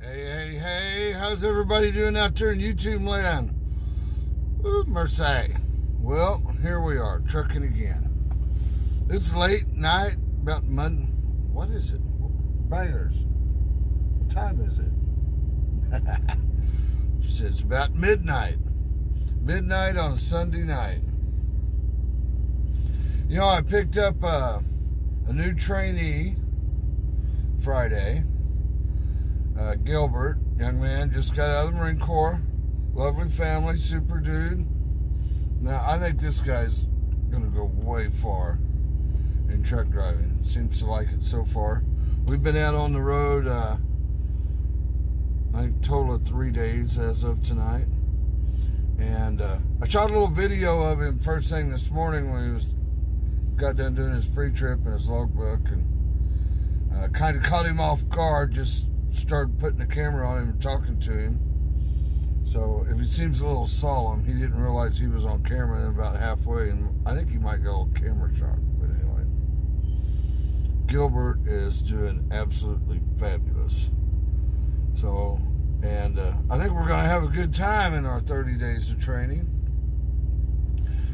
Hey, how's everybody doing out there in YouTube land? Ooh, mercy. Well, here we are, trucking again. It's late night, about what is it? Bangers. What time is it? She said it's about midnight. Midnight on a Sunday night. You know, I picked up a new trainee Friday. Gilbert, young man, just got out of the Marine Corps. Lovely family, super dude. Now, I think this guy's going to go way far in truck driving. Seems to like it so far. We've been out on the road, I think, a total of 3 days as of tonight. And I shot a little video of him first thing this morning when he got done doing his pre-trip and his logbook, and kind of caught him off guard, just started putting the camera on him and talking to him. So if he seems a little solemn, he didn't realize he was on camera. Then about halfway, and I think he might go camera shock. But anyway, Gilbert is doing absolutely fabulous. So, and I think we're going to have a good time in our 30 days of training.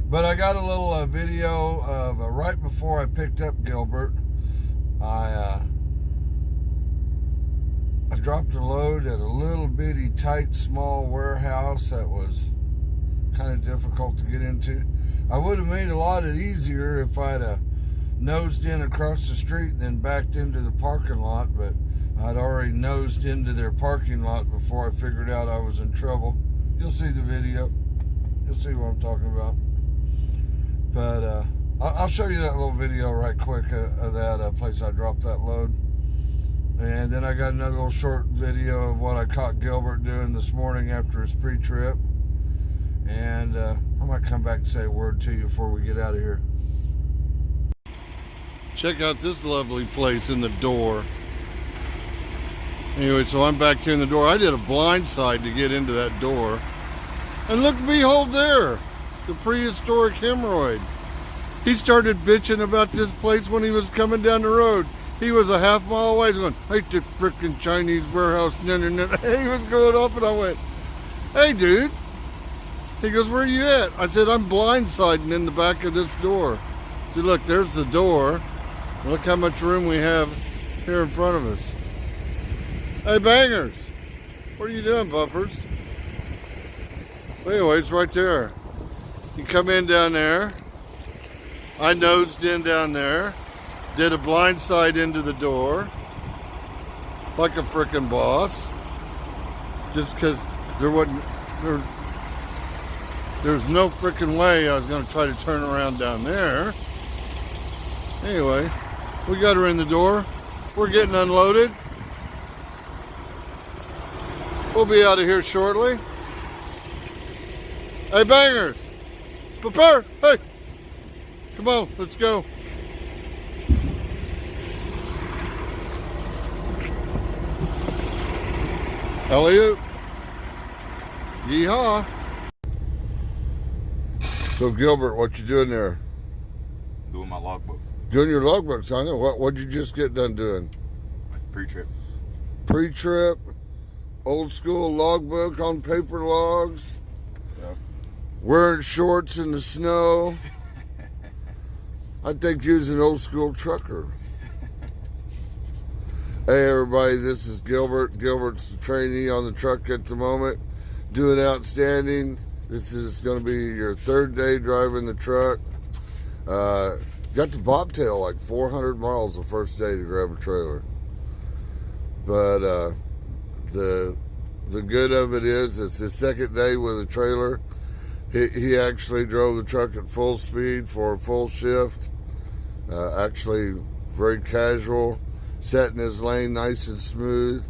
But I got a little video of right before I picked up Gilbert. I dropped a load at a little bitty, tight, small warehouse that was kind of difficult to get into. I would have made it a lot easier if I'd nosed in across the street and then backed into the parking lot, but I'd already nosed into their parking lot before I figured out I was in trouble. You'll see the video. You'll see what I'm talking about. But I'll show you that little video right quick of that place I dropped that load. And then I got another little short video of what I caught Gilbert doing this morning after his pre-trip. And I might come back and say a word to you before we get out of here. Check out this lovely place in the door. Anyway, so I'm back here in the door. I did a blind side to get into that door. And look, behold there, the prehistoric hemorrhoid. He started bitching about this place when he was coming down the road. He was a half mile away. He's going, hate this frickin' Chinese warehouse. He was going up, and I went, hey, dude. He goes, where are you at? I said, I'm blindsiding in the back of this door. I said, look, there's the door. Look how much room we have here in front of us. Hey, bangers. What are you doing, bumpers? Well, anyway, it's right there. You come in down there. I nosed in down there. Did a blind side into the door, like a frickin' boss, just because there's no frickin' way I was going to try to turn around down there. Anyway, we got her in the door. We're getting unloaded. We'll be out of here shortly. Hey, bangers, prepare. Hey, come on, let's go. Elliot. Yeehaw. So Gilbert, what you doing there? Doing my logbook. Doing your logbook, son. What'd you just get done doing? Pre-trip. Pre-trip, old school logbook on paper logs. Yep. Wearing shorts in the snow. I think you was an old school trucker. Hey everybody, this is Gilbert. Gilbert's the trainee on the truck at the moment, doing outstanding. This is going to be your third day driving the truck. Got to bobtail like 400 miles the first day to grab a trailer. But the good of it is, it's his second day with a trailer. He actually drove the truck at full speed for a full shift. Actually very casual. Set in his lane nice and smooth.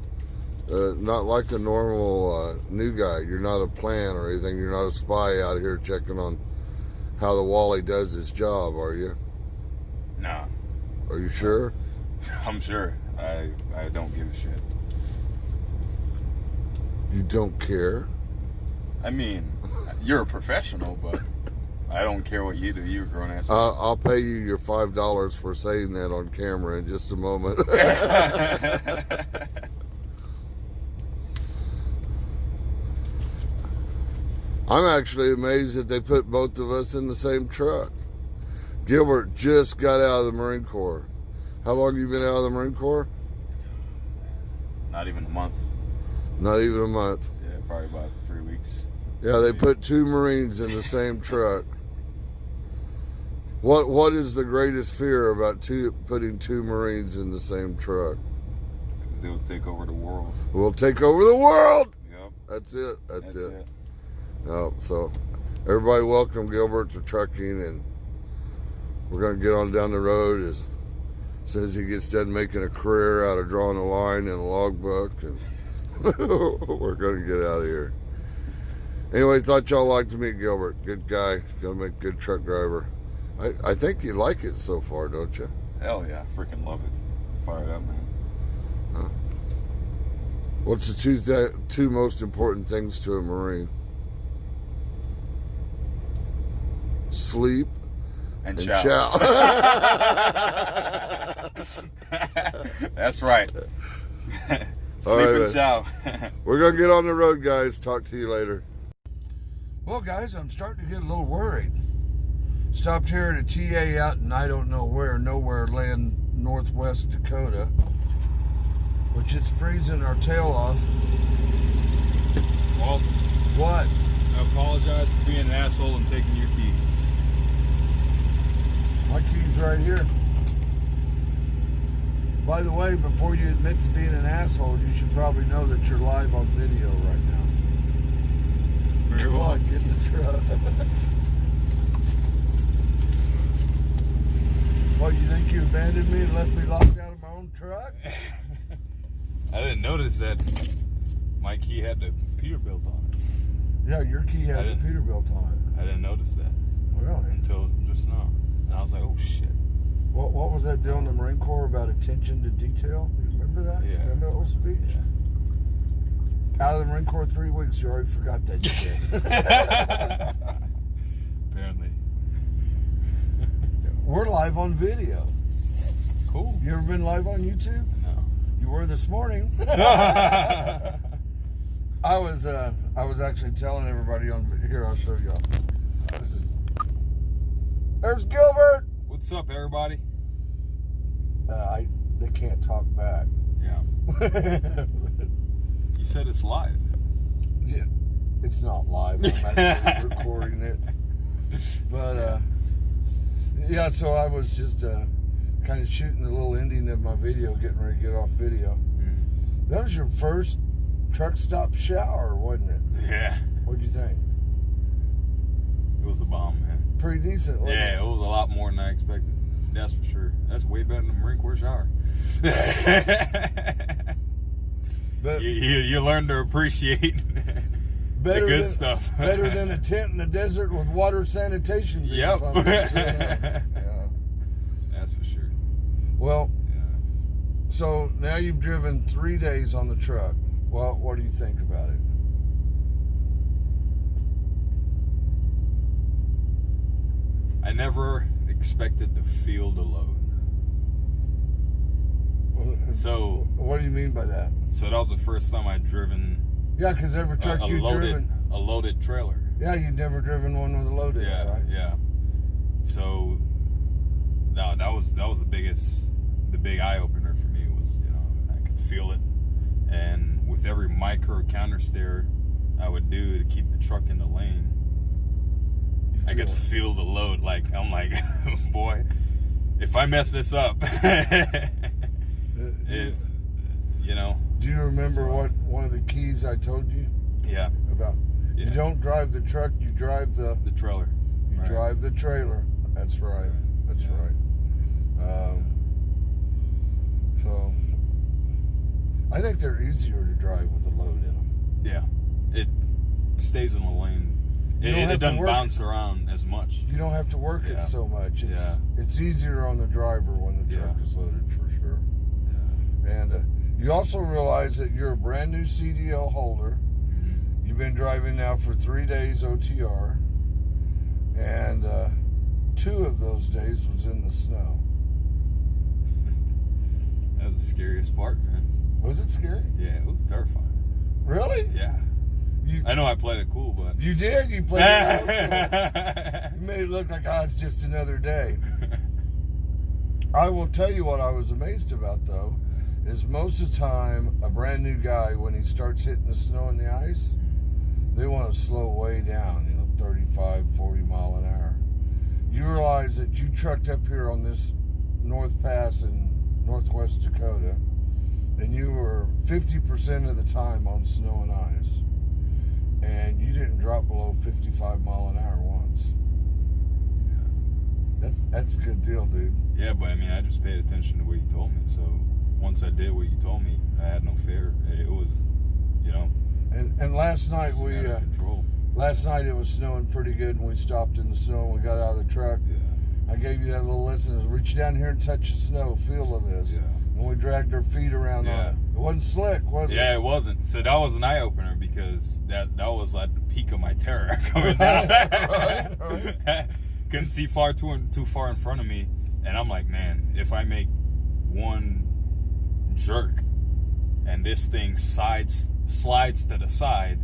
Not like a normal new guy. You're not a plan or anything. You're not a spy out here checking on how the Wally does his job, are you? Nah. Are you sure? I'm sure. I don't give a shit. You don't care? I mean, you're a professional, but I don't care what you do. You're a grown ass. I'll pay you your $5 for saying that on camera in just a moment. I'm actually amazed that they put both of us in the same truck. Gilbert just got out of the Marine Corps. How long have you been out of the Marine Corps? Not even a month. Not even a month. Yeah, probably about 3 weeks. Yeah, they put 2 Marines in the same truck. What is the greatest fear about putting 2 Marines in the same truck? Because they'll take over the world. We'll take over the world. Yep. That's it. That's it. it. No, so everybody welcome Gilbert to trucking, and we're gonna get on down the road as soon as he gets done making a career out of drawing a line in a logbook, and we're gonna get out of here. Anyway, thought y'all liked to meet Gilbert. Good guy, gonna make a good truck driver. I think you like it so far, don't you? Hell yeah, freaking love it. Fired up, man. Huh. What's the two most important things to a Marine? Sleep and chow. That's right. Sleep right, and chow. We're going to get on the road, guys. Talk to you later. Well, guys, I'm starting to get a little worried. Stopped here at a TA out in I don't know where, nowhere land, northwest Dakota, which it's freezing our tail off. Well, What? I apologize for being an asshole and taking your key. My key's right here. By the way, before you admit to being an asshole, you should probably know that you're live on video right now. Very Come well. on, get in the truck. What, you think you abandoned me and left me locked out of my own truck? I didn't notice that my key had the Peterbilt on it. Yeah, your key has a Peterbilt on it. I didn't notice that Really? until just now. And I was like, oh shit. What was that deal in the Marine Corps about attention to detail? You remember that? Yeah. Remember that little speech? Yeah. Out of the Marine Corps 3 weeks, you already forgot that shit. Apparently. We're live on video. Cool. You ever been live on YouTube? No. You were this morning. I was actually telling everybody on here. I'll show y'all. There's Gilbert. What's up, everybody? They can't talk back. Yeah. You said it's live. Yeah, it's not live. I'm actually recording it. But yeah, so I was just kind of shooting the little ending of my video, getting ready to get off video. That was your first truck stop shower, wasn't it? Yeah. What'd you think? It was a bomb, man. Pretty decent, wasn't Yeah, it was a lot more than I expected. That's for sure. That's way better than the Marine Corps shower. But you learn to appreciate the good stuff. Better than a tent in the desert with water sanitation. being Yep. pumped into it. Yeah. That's for sure. Well, Yeah. so now you've driven 3 days on the truck. Well, what do you think about it? I never expected to feel the load. So What do you mean by that? that was the first time I'd driven Yeah, because every truck a you've driven. loaded trailer. Yeah, you'd never driven one with a load in it, Yeah, right? yeah. So that was the big eye opener for me was, I could feel it, and with every micro counter steer I would do to keep the truck in the lane, I could feel the load. I'm like, boy, if I mess this up, is Do you remember what one of the keys I told you yeah, about? yeah. You don't drive the truck, you drive the trailer. You Right. drive the trailer. That's right. That's Yeah. right. So I think they're easier to drive with a load in them. Yeah, it stays in the lane. You don't have It to doesn't work. bounce around as much. You don't have to work Yeah. it so much. Yeah. It's easier on the driver when the truck Yeah. is loaded for sure. Yeah. And you also realize that you're a brand new CDL holder. Mm-hmm. You've been driving now for 3 days OTR, and 2 of those days was in the snow. That was the scariest part, man. Was it scary? Yeah, it was terrifying. Really? Yeah. You I know I played it cool, but You did. You played it real cool. You made it look like, it's just another day. I will tell you what I was amazed about, though, is most of the time, a brand new guy, when he starts hitting the snow and the ice, they want to slow way down, 35, 40 mile an hour. You realize that you trucked up here on this North Pass in northwest Dakota, and you were 50% of the time on snow and ice, and you didn't drop below 55 mile an hour once. That's a good deal, dude. Yeah, but I mean, I just paid attention to what you told me. So once I did what you told me, I had no fear. It was, And last night last night it was snowing pretty good, and we stopped in the snow and we got out of the truck. Yeah. I gave you that little lesson: reach down here and touch the snow, feel of this. Yeah. And we dragged our feet around on it. It wasn't slick, was it? Yeah, it wasn't. So that was an eye opener because that was like the peak of my terror coming down. Right. Couldn't see too far in front of me, and I'm like, man, if I make one jerk and this thing slides to the side,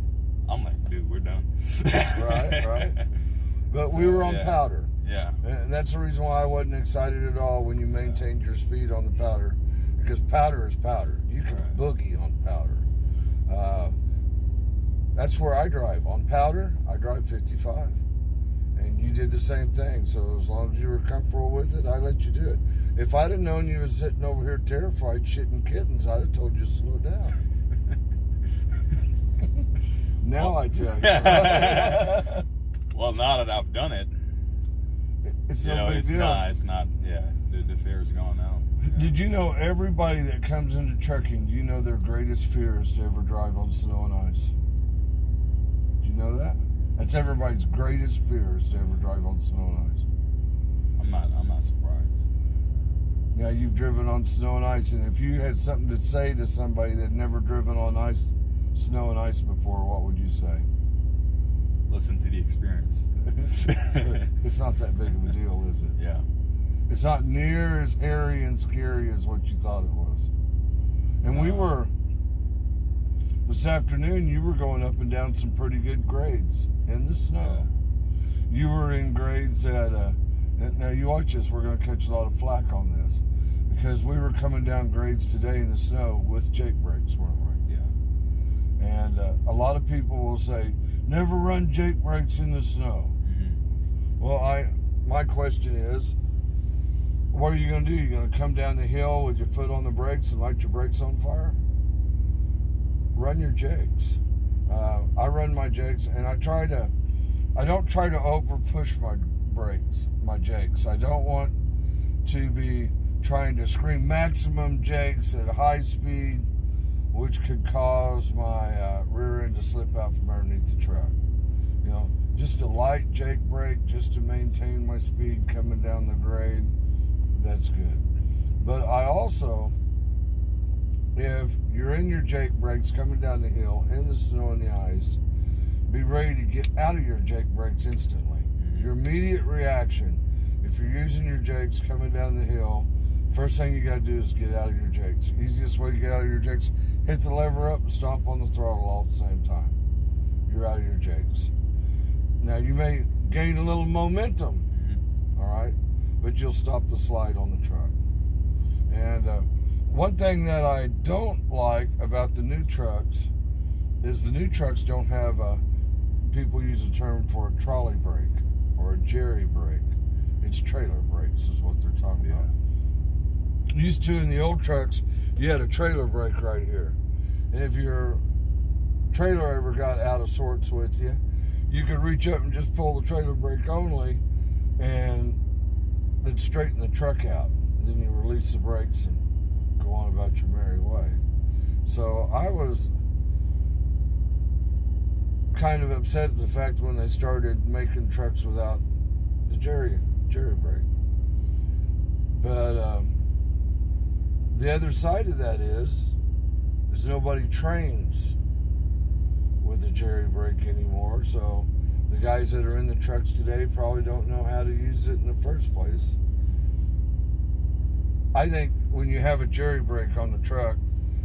I'm like, dude, we're done. Right. But so, we were on powder. Yeah. And that's the reason why I wasn't excited at all when you maintained your speed on the powder, because powder is powder. You can boogie on powder. That's where I drive. On powder, I drive 55. And you did the same thing. So as long as you were comfortable with it, I let you do it. If I'd have known you was sitting over here terrified, shitting kittens, I'd have told you to slow down. Now I tell you. Well, now that I've done it, it's no big deal. It's not. Yeah, the fear is gone now. Yeah. Did you know everybody that comes into trucking, do you know their greatest fear is to ever drive on snow and ice? Do you know that? That's everybody's greatest fear is to ever drive on snow and ice. I'm not surprised. Now you've driven on snow and ice, and if you had something to say to somebody that never driven on snow and ice before, what would you say? Listen to the experience. It's not that big of a deal, is it? Yeah. It's not near as hairy and scary as what you thought it was. And we were, this afternoon, you were going up and down some pretty good grades in the snow. Yeah. You were in grades that, now you watch this, we're going to catch a lot of flack on this, because we were coming down grades today in the snow with Jake brakes, weren't we? Yeah. And a lot of people will say, never run Jake brakes in the snow. Mm-hmm. Well, my question is, what are you going to do? You're going to come down the hill with your foot on the brakes and light your brakes on fire? Run your Jakes. I run my Jakes, and I don't try to over push my brakes, my Jakes. I don't want to be trying to scream maximum Jakes at a high speed, which could cause my rear end to slip out from underneath the truck. Just a light Jake brake, just to maintain my speed coming down the grade. That's good. But I also, if you're in your Jake brakes coming down the hill in the snow and the ice, be ready to get out of your Jake brakes instantly. Mm-hmm. Your immediate reaction, if you're using your Jakes coming down the hill, first thing you got to do is get out of your Jakes. Easiest way to get out of your Jakes, hit the lever up and stomp on the throttle all at the same time. You're out of your Jakes. Now you may gain a little momentum, all right, but you'll stop the slide on the truck. And one thing that I don't like about the new trucks is the new trucks don't have people use a term for a trolley brake or a jerry brake. It's trailer brakes is what they're talking about. Used to in the old trucks, you had a trailer brake right here. And if your trailer ever got out of sorts with you, you could reach up and just pull the trailer brake only, and then straighten the truck out. And then you release the brakes and go on about your merry way. So I was kind of upset at the fact when they started making trucks without the jerry brake. But the other side of that is nobody trains with a jerry brake anymore, so the guys that are in the trucks today probably don't know how to use it in the first place. I think when you have a jerry brake on the truck,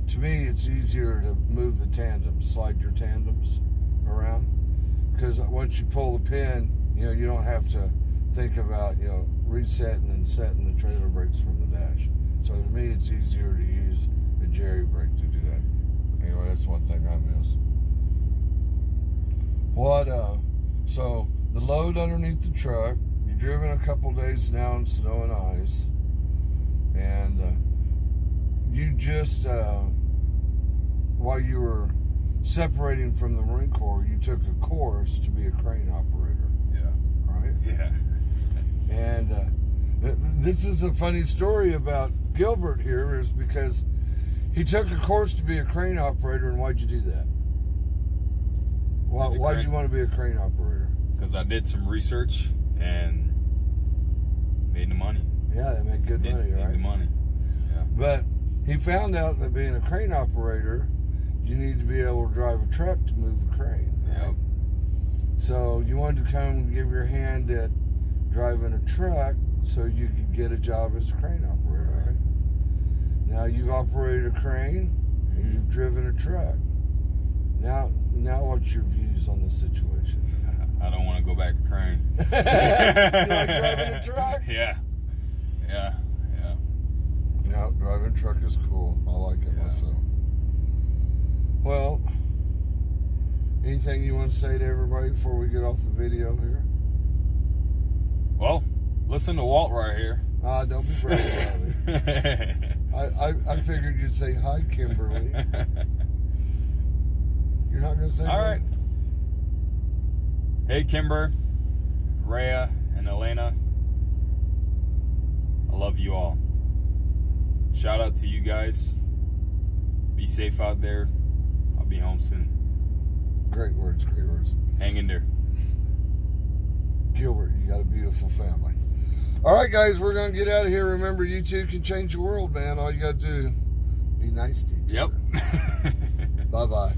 to me it's easier to move the tandems, slide your tandems around, because once you pull the pin, you know, you don't have to think about, you know, resetting and setting the trailer brakes from the dash. So to me, it's easier to use a jerry brake to do that. Anyway, that's one thing I miss. What, so the load underneath the truck, you've driven a couple days now in snow and ice, and you just, while you were separating from the Marine Corps, you took a course to be a crane operator. Yeah. Right? Yeah. And this is a funny story about Gilbert here, is because he took a course to be a crane operator. And why'd you do that? Why'd you want to be a crane operator? Because I did some research and made the money. Yeah, they make good money, right? Made the money. Yeah. But he found out that being a crane operator, you need to be able to drive a truck to move the crane. Yep. So you wanted to come and give your hand at driving a truck so you could get a job as a crane operator, right? Now you've operated a crane and you've driven a truck. Now what's your views on the situation? I don't want to go back to crane. You like driving a truck? Yeah. Yeah. Yeah. No, driving a truck is cool. I like it myself. Well, anything you want to say to everybody before we get off the video here? Well, listen to Walt right here. Don't be bragging about it. I figured you'd say hi, Kimberly. You're not going to say All that? right. Hey, Kimber, Rhea, and Elena. I love you all. Shout out to you guys. Be safe out there. I'll be home soon. Great words, great words. Hang in there. Gilbert, you got a beautiful family. All right, guys, we're going to get out of here. Remember, you two can change the world, man. All you got to do, be nice to each other. Yep. Bye-bye.